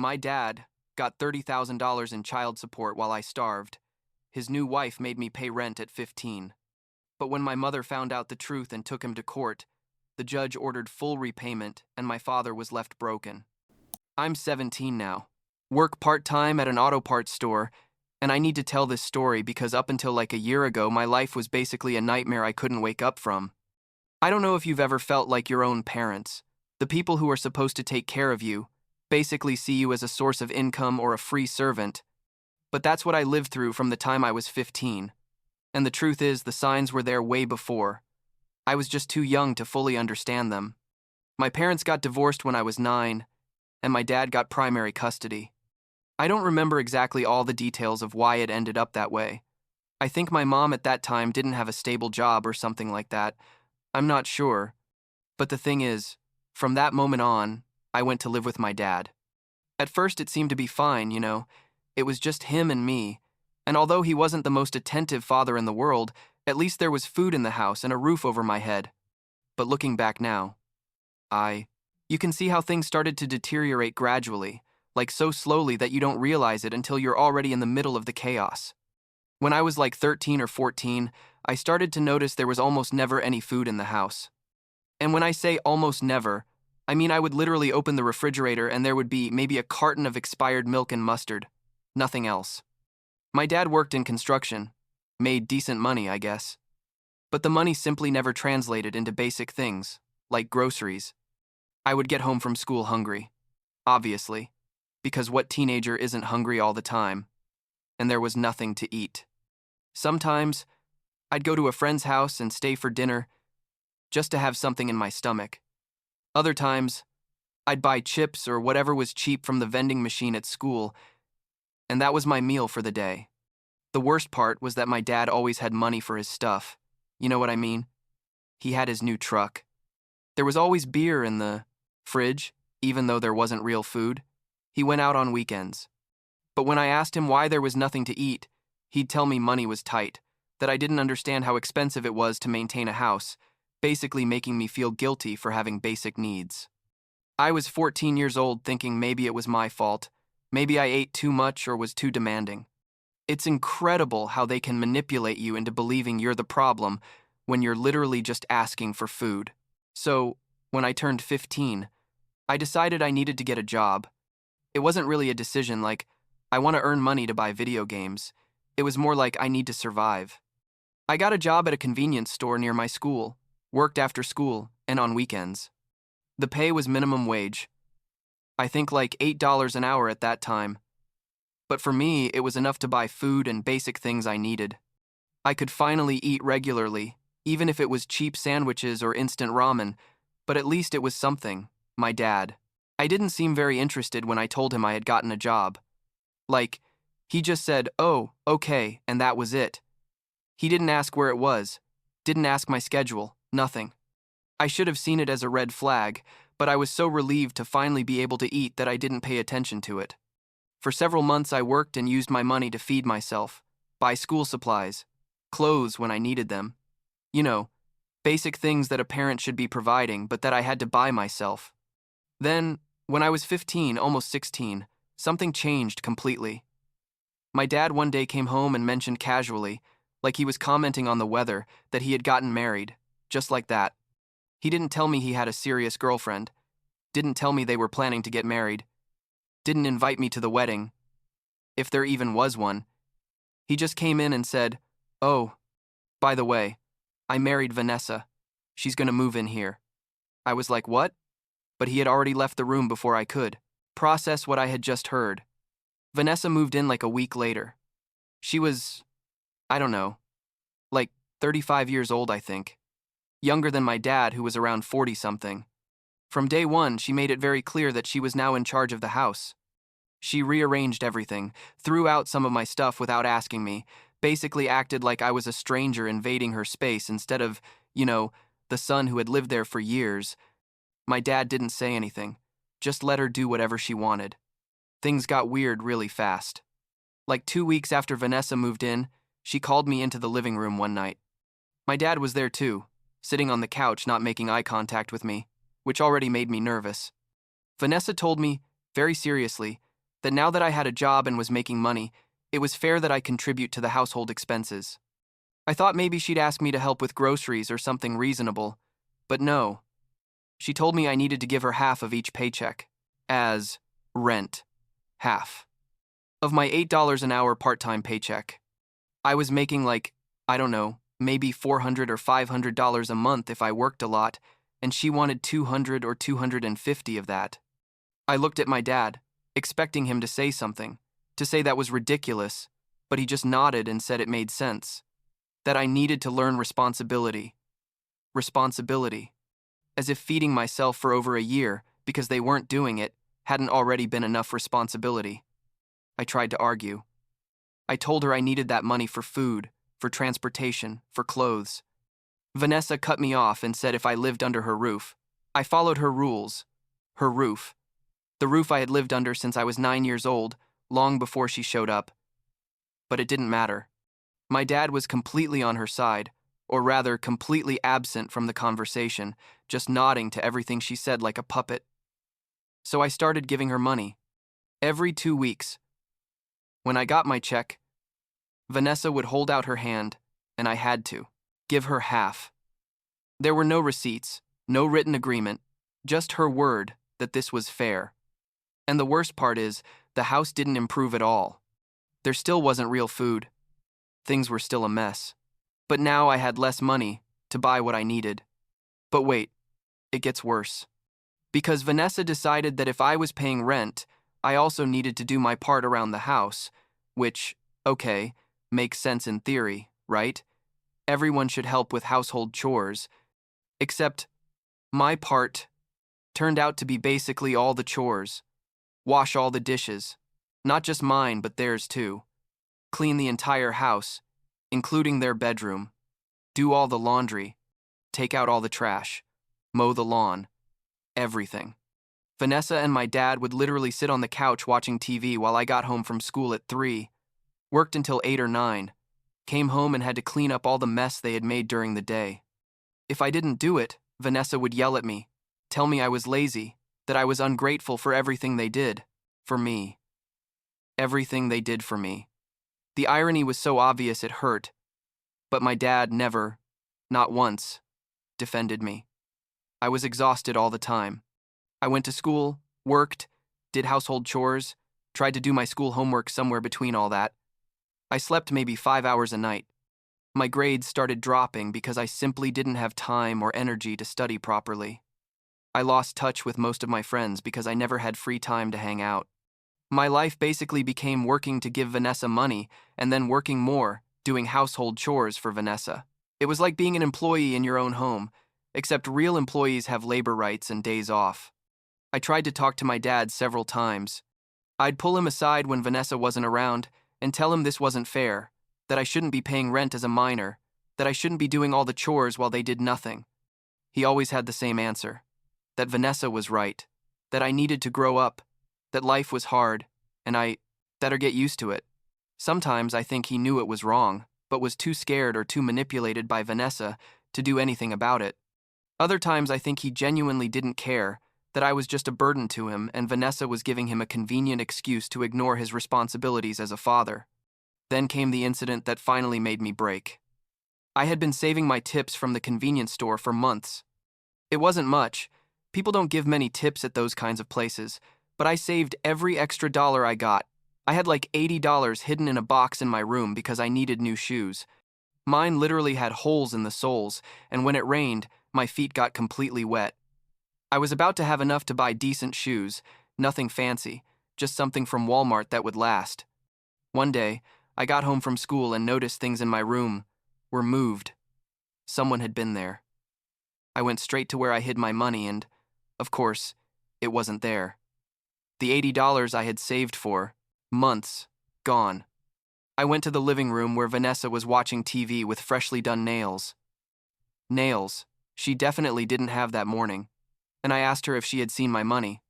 My dad got $30,000 in child support while I starved. His new wife made me pay rent at 15. But when my mother found out the truth and took him to court, the judge ordered full repayment and my father was left broken. I'm 17 now, work part-time at an auto parts store, and I need to tell this story because up until like a year ago, my life was basically a nightmare I couldn't wake up from. I don't know if you've ever felt like your own parents, the people who are supposed to take care of you, basically see you as a source of income or a free servant. But that's what I lived through from the time I was 15. And the truth is, the signs were there way before. I was just too young to fully understand them. My parents got divorced when I was 9, and my dad got primary custody. I don't remember exactly all the details of why it ended up that way. I think my mom at that time didn't have a stable job or something like that. I'm not sure. But the thing is, from that moment on, I went to live with my dad. At first it seemed to be fine, It was just him and me. And although he wasn't the most attentive father in the world, at least there was food in the house and a roof over my head. But looking back now, you can see how things started to deteriorate gradually, like so slowly that you don't realize it until you're already in the middle of the chaos. When I was like 13 or 14, I started to notice there was almost never any food in the house. And when I say almost never, I mean I would literally open the refrigerator and there would be maybe a carton of expired milk and mustard. Nothing else. My dad worked in construction. Made decent money, I guess. But the money simply never translated into basic things, like groceries. I would get home from school hungry. Obviously. Because what teenager isn't hungry all the time? And there was nothing to eat. Sometimes, I'd go to a friend's house and stay for dinner just to have something in my stomach. Other times, I'd buy chips or whatever was cheap from the vending machine at school, and that was my meal for the day. The worst part was that my dad always had money for his stuff. You know what I mean? He had his new truck. There was always beer in the fridge, even though there wasn't real food. He went out on weekends. But when I asked him why there was nothing to eat, he'd tell me money was tight, that I didn't understand how expensive it was to maintain a house, basically making me feel guilty for having basic needs. I was 14 years old thinking maybe it was my fault. Maybe I ate too much or was too demanding. It's incredible how they can manipulate you into believing you're the problem when you're literally just asking for food. So, when I turned 15, I decided I needed to get a job. It wasn't really a decision like, I want to earn money to buy video games. It was more like I need to survive. I got a job at a convenience store near my school, worked after school, and on weekends. The pay was minimum wage. I think like $8 an hour at that time. But for me, it was enough to buy food and basic things I needed. I could finally eat regularly, even if it was cheap sandwiches or instant ramen, but at least it was something. My dad. I didn't seem very interested when I told him I had gotten a job. Like, he just said, "Oh, okay," and that was it. He didn't ask where it was, didn't ask my schedule, nothing. I should have seen it as a red flag, but I was so relieved to finally be able to eat that I didn't pay attention to it. For several months I worked and used my money to feed myself, buy school supplies, clothes when I needed them. Basic things that a parent should be providing, but that I had to buy myself. Then, when I was 15, almost 16, something changed completely. My dad one day came home and mentioned casually, like he was commenting on the weather, that he had gotten married, just like that. He didn't tell me he had a serious girlfriend, didn't tell me they were planning to get married, didn't invite me to the wedding, if there even was one. He just came in and said, "Oh, by the way, I married Vanessa. She's gonna move in here." I was like, "What?" But he had already left the room before I could process what I had just heard. Vanessa moved in like a week later. She was, I don't know, like 35 years old, I think. Younger than my dad, who was around 40-something. From day one, she made it very clear that she was now in charge of the house. She rearranged everything, threw out some of my stuff without asking me, basically acted like I was a stranger invading her space instead of, the son who had lived there for years. My dad didn't say anything, just let her do whatever she wanted. Things got weird really fast. Like 2 weeks after Vanessa moved in, she called me into the living room one night. My dad was there too, sitting on the couch not making eye contact with me, which already made me nervous. Vanessa told me, very seriously, That now that I had a job and was making money, it was fair that I contribute to the household expenses. I thought maybe she'd ask me to help with groceries or something reasonable, but no. She told me I needed to give her half of each paycheck. As rent. Half. Of my $8 an hour part-time paycheck. I was making I don't know, maybe $400 or $500 a month if I worked a lot, and she wanted $200 or $250 of that. I looked at my dad, expecting him to say something, to say that was ridiculous, but he just nodded and said it made sense. That I needed to learn responsibility. Responsibility. As if feeding myself for over a year, because they weren't doing it, hadn't already been enough responsibility. I tried to argue. I told her I needed that money for food, for transportation, for clothes. Vanessa cut me off and said if I lived under her roof. I followed her rules. Her roof. The roof I had lived under since I was 9 years old, long before she showed up. But it didn't matter. My dad was completely on her side, or rather completely absent from the conversation, just nodding to everything she said like a puppet. So I started giving her money. Every 2 weeks. When I got my check, Vanessa would hold out her hand, and I had to give her half. There were no receipts, no written agreement, just her word that this was fair. And the worst part is, the house didn't improve at all. There still wasn't real food. Things were still a mess. But now I had less money to buy what I needed. But wait, it gets worse. Because Vanessa decided that if I was paying rent, I also needed to do my part around the house, which, okay, makes sense in theory, right? Everyone should help with household chores. Except, my part turned out to be basically all the chores. Wash all the dishes. Not just mine, but theirs too. Clean the entire house, including their bedroom. Do all the laundry. Take out all the trash. Mow the lawn. Everything. Vanessa and my dad would literally sit on the couch watching TV while I got home from school at 3, worked until 8 or 9, came home and had to clean up all the mess they had made during the day. If I didn't do it, Vanessa would yell at me, tell me I was lazy, that I was ungrateful for everything they did. For me. Everything they did for me. The irony was so obvious it hurt, but my dad never, not once, defended me. I was exhausted all the time. I went to school, worked, did household chores, tried to do my school homework somewhere between all that. I slept maybe 5 hours a night. My grades started dropping because I simply didn't have time or energy to study properly. I lost touch with most of my friends because I never had free time to hang out. My life basically became working to give Vanessa money and then working more, doing household chores for Vanessa. It was like being an employee in your own home, except real employees have labor rights and days off. I tried to talk to my dad several times. I'd pull him aside when Vanessa wasn't around and tell him this wasn't fair, that I shouldn't be paying rent as a minor, that I shouldn't be doing all the chores while they did nothing. He always had the same answer, that Vanessa was right, that I needed to grow up, that life was hard, and I better get used to it. Sometimes I think he knew it was wrong, but was too scared or too manipulated by Vanessa to do anything about it. Other times I think he genuinely didn't care, that I was just a burden to him and Vanessa was giving him a convenient excuse to ignore his responsibilities as a father. Then came the incident that finally made me break. I had been saving my tips from the convenience store for months. It wasn't much. People don't give many tips at those kinds of places, but I saved every extra dollar I got. I had like $80 hidden in a box in my room because I needed new shoes. Mine literally had holes in the soles, and when it rained, my feet got completely wet. I was about to have enough to buy decent shoes, nothing fancy, just something from Walmart that would last. One day, I got home from school and noticed things in my room were moved. Someone had been there. I went straight to where I hid my money and, of course, it wasn't there. The $80 I had saved for months, gone. I went to the living room where Vanessa was watching TV with freshly done nails. Nails she definitely didn't have that morning, and I asked her if she had seen my money.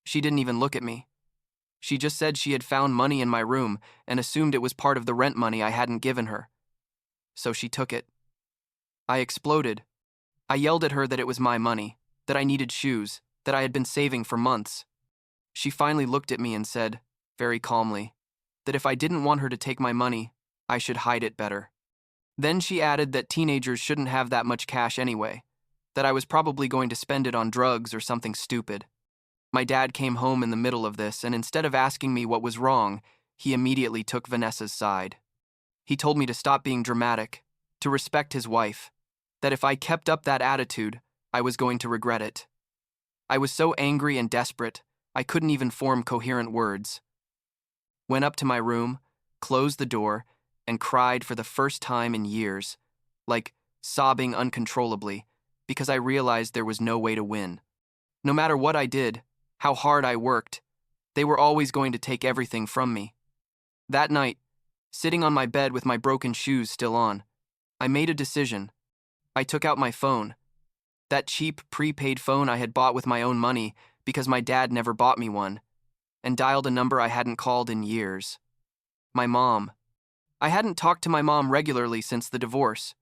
She didn't even look at me. She just said she had found money in my room and assumed it was part of the rent money I hadn't given her. So she took it. I exploded. I yelled at her that it was my money, that I needed shoes, that I had been saving for months. She finally looked at me and said, very calmly, that if I didn't want her to take my money, I should hide it better. Then she added that teenagers shouldn't have that much cash anyway, that I was probably going to spend it on drugs or something stupid. My dad came home in the middle of this, and instead of asking me what was wrong, he immediately took Vanessa's side. He told me to stop being dramatic, to respect his wife, that if I kept up that attitude, I was going to regret it. I was so angry and desperate, I couldn't even form coherent words. Went up to my room, closed the door, and cried for the first time in years, like sobbing uncontrollably, because I realized there was no way to win. No matter what I did, how hard I worked, they were always going to take everything from me. That night, sitting on my bed with my broken shoes still on, I made a decision. I took out my phone, that cheap prepaid phone I had bought with my own money because my dad never bought me one, and dialed a number I hadn't called in years. My mom. I hadn't talked to my mom regularly since the divorce.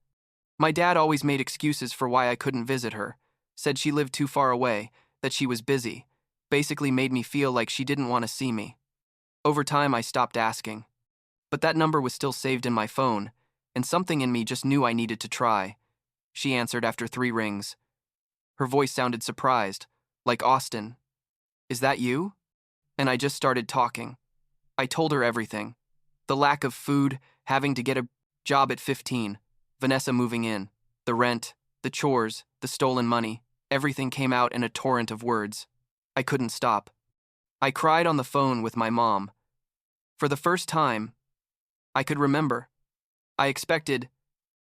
My dad always made excuses for why I couldn't visit her, said she lived too far away, that she was busy, basically made me feel like she didn't want to see me. Over time, I stopped asking. But that number was still saved in my phone, and something in me just knew I needed to try. She answered after 3 rings. Her voice sounded surprised, like Austin. Is that you? And I just started talking. I told her everything. The lack of food, having to get a job at 15, Vanessa moving in, the rent, the chores, the stolen money, everything came out in a torrent of words. I couldn't stop. I cried on the phone with my mom. For the first time, I could remember. I expected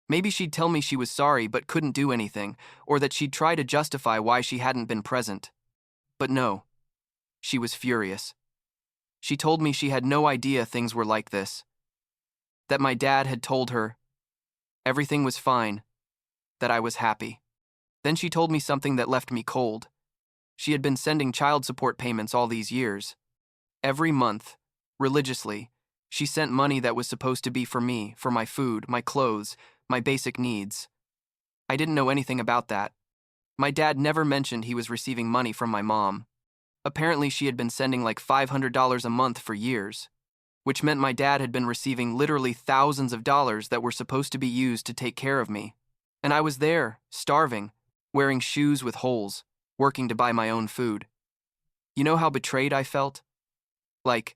maybe she'd tell me she was sorry but couldn't do anything, or that she'd try to justify why she hadn't been present. But no, she was furious. She told me she had no idea things were like this, that my dad had told her everything was fine, that I was happy. Then she told me something that left me cold. She had been sending child support payments all these years. Every month, religiously, she sent money that was supposed to be for me, for my food, my clothes, my basic needs. I didn't know anything about that. My dad never mentioned he was receiving money from my mom. Apparently, she had been sending like $500 a month for years, which meant my dad had been receiving literally thousands of dollars that were supposed to be used to take care of me. And I was there, starving, wearing shoes with holes, working to buy my own food. You know how betrayed I felt? Like,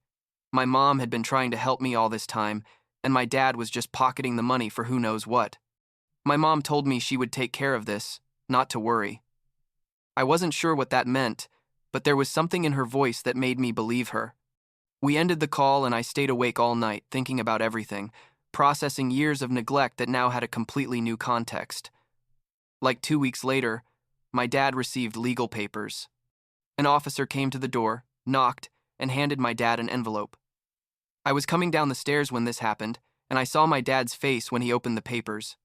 my mom had been trying to help me all this time, and my dad was just pocketing the money for who knows what. My mom told me she would take care of this, not to worry. I wasn't sure what that meant, but there was something in her voice that made me believe her. We ended the call and I stayed awake all night, thinking about everything, processing years of neglect that now had a completely new context. Like 2 weeks later, my dad received legal papers. An officer came to the door, knocked, and handed my dad an envelope. I was coming down the stairs when this happened, and I saw my dad's face when he opened the papers.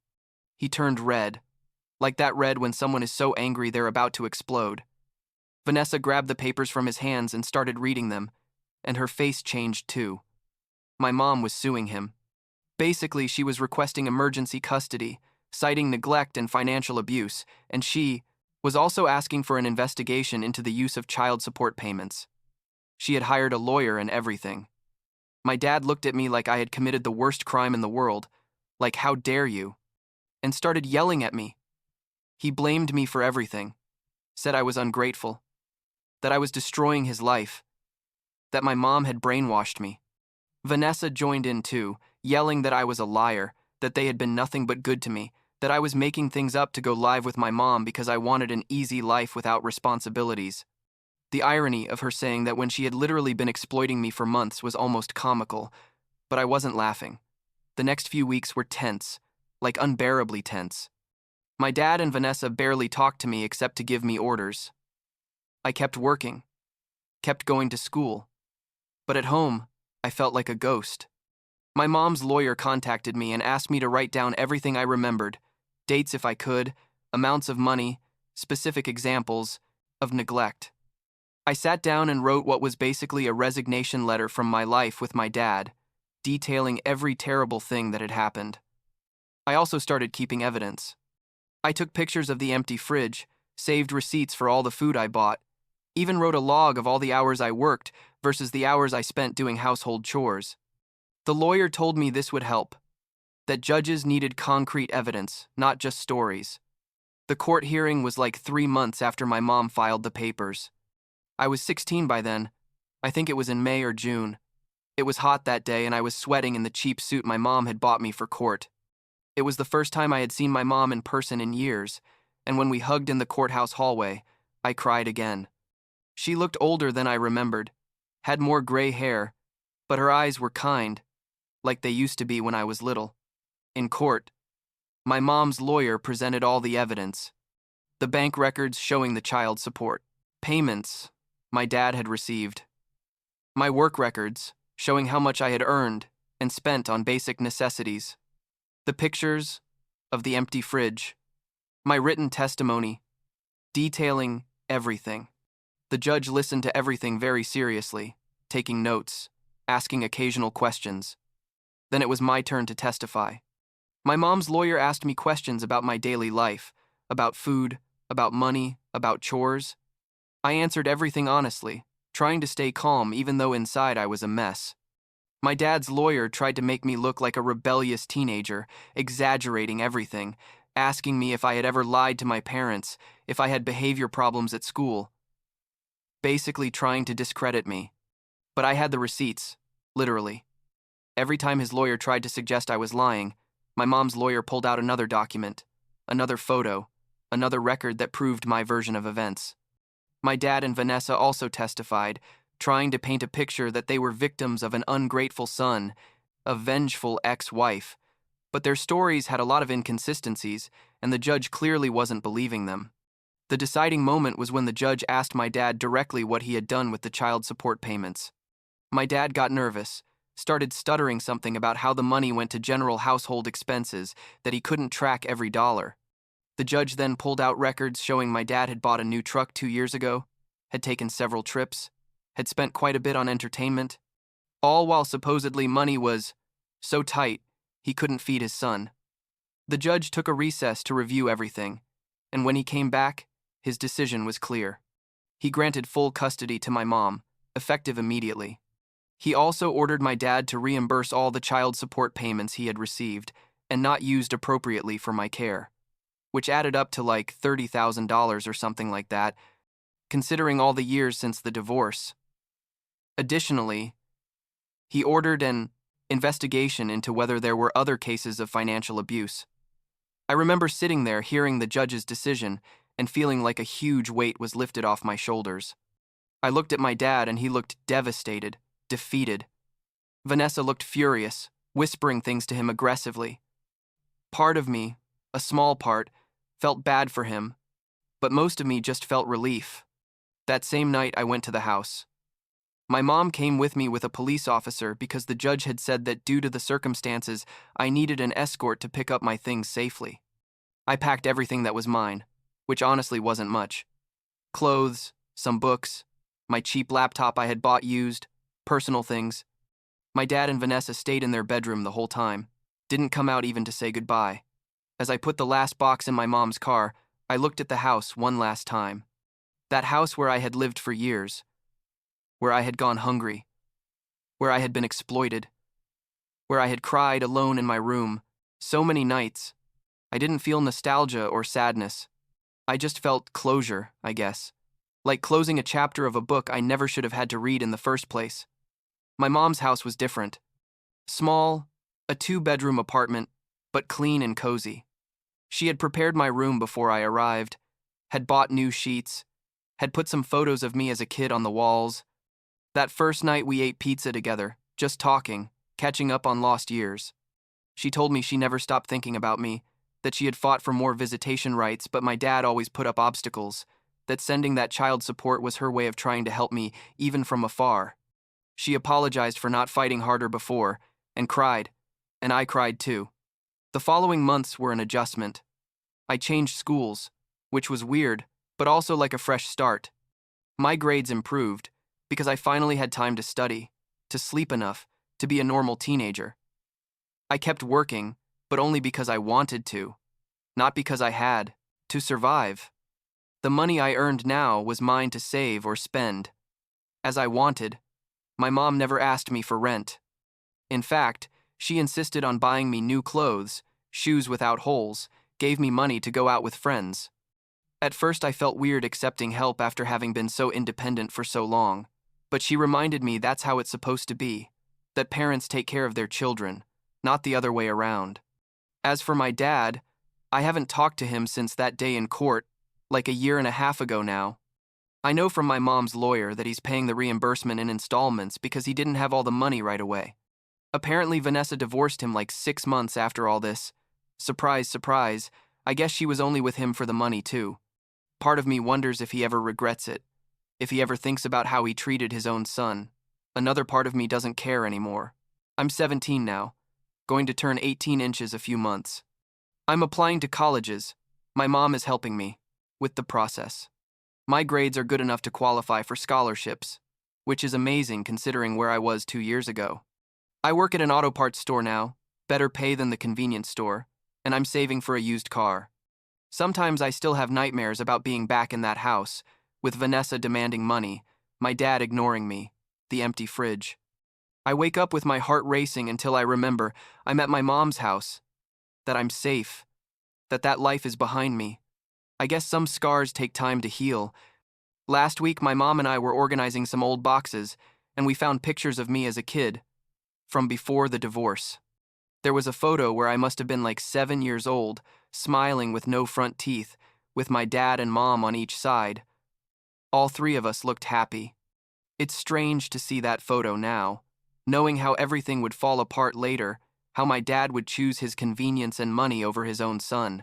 He turned red, like that red when someone is so angry they're about to explode. Vanessa grabbed the papers from his hands and started reading them, and her face changed too. My mom was suing him. Basically, she was requesting emergency custody, citing neglect and financial abuse, and she was also asking for an investigation into the use of child support payments. She had hired a lawyer and everything. My dad looked at me like I had committed the worst crime in the world, like how dare you, and started yelling at me. He blamed me for everything, said I was ungrateful, that I was destroying his life, that my mom had brainwashed me. Vanessa joined in too, yelling that I was a liar, that they had been nothing but good to me, that I was making things up to go live with my mom because I wanted an easy life without responsibilities. The irony of her saying that when she had literally been exploiting me for months was almost comical, but I wasn't laughing. The next few weeks were tense, like unbearably tense. My dad and Vanessa barely talked to me except to give me orders. I kept working, kept going to school, but at home, I felt like a ghost. My mom's lawyer contacted me and asked me to write down everything I remembered, dates if I could, amounts of money, specific examples of neglect. I sat down and wrote what was basically a resignation letter from my life with my dad, detailing every terrible thing that had happened. I also started keeping evidence. I took pictures of the empty fridge, saved receipts for all the food I bought, Even wrote a log of all the hours I worked versus the hours I spent doing household chores. The lawyer told me this would help, that judges needed concrete evidence, not just stories. The court hearing was like 3 months after my mom filed the papers. I was 16 by then. I think it was in May or June. It was hot that day and I was sweating in the cheap suit my mom had bought me for court. It was the first time I had seen my mom in person in years, and when we hugged in the courthouse hallway, I cried again. She looked older than I remembered, had more gray hair, but her eyes were kind, like they used to be when I was little. In court, my mom's lawyer presented all the evidence. The bank records showing the child support, payments my dad had received, my work records showing how much I had earned and spent on basic necessities, the pictures of the empty fridge, my written testimony, detailing everything. The judge listened to everything very seriously, taking notes, asking occasional questions. Then it was my turn to testify. My mom's lawyer asked me questions about my daily life, about food, about money, about chores. I answered everything honestly, trying to stay calm even though inside I was a mess. My dad's lawyer tried to make me look like a rebellious teenager, exaggerating everything, asking me if I had ever lied to my parents, if I had behavior problems at school. Basically trying to discredit me. But I had the receipts, literally. Every time his lawyer tried to suggest I was lying, my mom's lawyer pulled out another document, another photo, another record that proved my version of events. My dad and Vanessa also testified, trying to paint a picture that they were victims of an ungrateful son, a vengeful ex-wife, but their stories had a lot of inconsistencies, and the judge clearly wasn't believing them. The deciding moment was when the judge asked my dad directly what he had done with the child support payments. My dad got nervous, started stuttering something about how the money went to general household expenses, that he couldn't track every dollar. The judge then pulled out records showing my dad had bought a new truck 2 years ago, had taken several trips, had spent quite a bit on entertainment, all while supposedly money was so tight he couldn't feed his son. The judge took a recess to review everything, and when he came back, his decision was clear. He granted full custody to my mom, effective immediately. He also ordered my dad to reimburse all the child support payments he had received and not used appropriately for my care, which added up to like $30,000 or something like that, considering all the years since the divorce. Additionally, he ordered an investigation into whether there were other cases of financial abuse. I remember sitting there hearing the judge's decision and feeling like a huge weight was lifted off my shoulders. I looked at my dad and he looked devastated, defeated. Vanessa looked furious, whispering things to him aggressively. Part of me, a small part, felt bad for him, but most of me just felt relief. That same night I went to the house. My mom came with me with a police officer because the judge had said that due to the circumstances, I needed an escort to pick up my things safely. I packed everything that was mine, which honestly wasn't much. Clothes, some books, my cheap laptop I had bought used, personal things. My dad and Vanessa stayed in their bedroom the whole time, didn't come out even to say goodbye. As I put the last box in my mom's car, I looked at the house one last time. That house where I had lived for years, where I had gone hungry, where I had been exploited, where I had cried alone in my room so many nights. I didn't feel nostalgia or sadness. I just felt closure, I guess, like closing a chapter of a book I never should have had to read in the first place. My mom's house was different. Small, a 2-bedroom apartment, but clean and cozy. She had prepared my room before I arrived, had bought new sheets, had put some photos of me as a kid on the walls. That first night we ate pizza together, just talking, catching up on lost years. She told me she never stopped thinking about me, that she had fought for more visitation rights, but my dad always put up obstacles, that sending that child support was her way of trying to help me, even from afar. She apologized for not fighting harder before, and cried, and I cried too. The following months were an adjustment. I changed schools, which was weird, but also like a fresh start. My grades improved, because I finally had time to study, to sleep enough, to be a normal teenager. I kept working, but only because I wanted to, not because I had, to survive. The money I earned now was mine to save or spend as I wanted. My mom never asked me for rent. In fact, she insisted on buying me new clothes, shoes without holes, gave me money to go out with friends. At first I felt weird accepting help after having been so independent for so long, but she reminded me that's how it's supposed to be, that parents take care of their children, not the other way around. As for my dad, I haven't talked to him since that day in court, like a year and a half ago now. I know from my mom's lawyer that he's paying the reimbursement in installments because he didn't have all the money right away. Apparently Vanessa divorced him like 6 months after all this. Surprise, surprise, I guess she was only with him for the money too. Part of me wonders if he ever regrets it, if he ever thinks about how he treated his own son. Another part of me doesn't care anymore. I'm 17 now, going to turn 18 inches a few months. I'm applying to colleges. My mom is helping me with the process. My grades are good enough to qualify for scholarships, which is amazing considering where I was 2 years ago. I work at an auto parts store now, better pay than the convenience store, and I'm saving for a used car. Sometimes I still have nightmares about being back in that house, with Vanessa demanding money, my dad ignoring me, the empty fridge. I wake up with my heart racing until I remember I'm at my mom's house, that I'm safe, that life is behind me. I guess some scars take time to heal. Last week, my mom and I were organizing some old boxes, and we found pictures of me as a kid, from before the divorce. There was a photo where I must have been like 7 years old, smiling with no front teeth, with my dad and mom on each side. All three of us looked happy. It's strange to see that photo now, knowing how everything would fall apart later, how my dad would choose his convenience and money over his own son.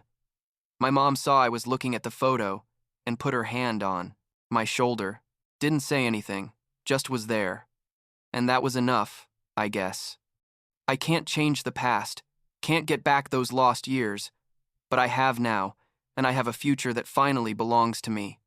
My mom saw I was looking at the photo and put her hand on my shoulder. Didn't say anything, just was there. And that was enough, I guess. I can't change the past, can't get back those lost years, but I have now, and I have a future that finally belongs to me.